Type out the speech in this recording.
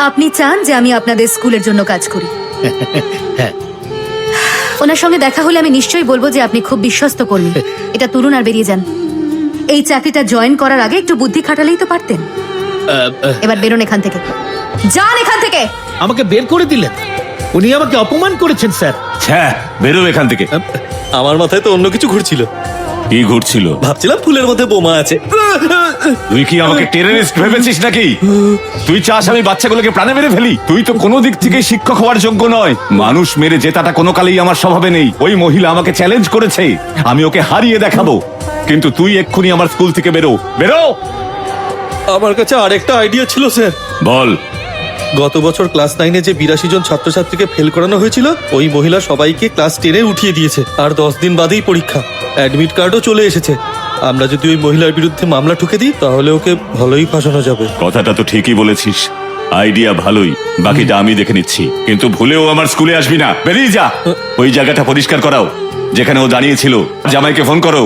আপনি চান যে আমি আপনাদের স্কুলের জন্য কাজ করি? হ্যাঁ। ওনার সঙ্গে দেখা হলে আমি নিশ্চয়ই বলবো যে আপনি খুব বিশ্বস্ত কর্মী। এটা তুলুন আর বেরিয়ে যান। এই চাকরিটা জয়েন করার আগে একটু বুদ্ধি খাটালেই তো পারতেন। এবার বেরোন এখান থেকে, যান এখান থেকে। আমাকে বের করে দিলেন? উনি আমাকে অপমান করেছেন স্যার। হ্যাঁ, বেরো এখান থেকে। আমার মাথায় তো অন্য কিছু ঘুরছিল। কি ঘুরছিল? ভাবছিলাম ফুলের মধ্যে বোমা আছে। তুই কি আমাকে টেররিস্ট ভেবেছিস নাকি? তুই চাস আমি বাচ্চাগুলোকে প্রাণে মেরে ফেলি? তুই তো কোনো দিক থেকে শিক্ষক হওয়ার যোগ্য নয়। মানুষ মেরে জেতাটা কোনো কালেই আমার স্বভাবে নেই। ওই মহিলা আমাকে চ্যালেঞ্জ করেছে, আমি ওকে হারিয়ে দেখাবো। কিন্তু তুই এক্ষুনি আমার স্কুল থেকে বেরো, বেরো। আমার কাছে আরেকটা আইডিয়া ছিল স্যার। বল। গত বছর ক্লাস 9-এ যে 82 জন ছাত্রছাত্রীকে ফেল করানো হয়েছিল, ওই মহিলা সবাইকে ক্লাস 10-এ উঠিয়ে দিয়েছে। আর 10 দিন বাদেই পরীক্ষা, অ্যাডমিট কার্ডও চলে এসেছে। আমরা যদি ওই মহিলার বিরুদ্ধে মামলা ঠুকে দিই তাহলে ওকে ভালোই ফাঁসানো যাবে। কথাটা তো ঠিকই বলেছিস, আইডিয়া ভালোই। বাকিটা আমি দেখে নিচ্ছি, কিন্তু ভুলেও আমার স্কুলে আসবি না। বেরিয়ে যা। ওই জায়গাটা পরিষ্কার করাও যেখানে ও দাঁড়িয়েছিল। জামাইকে ফোন করো।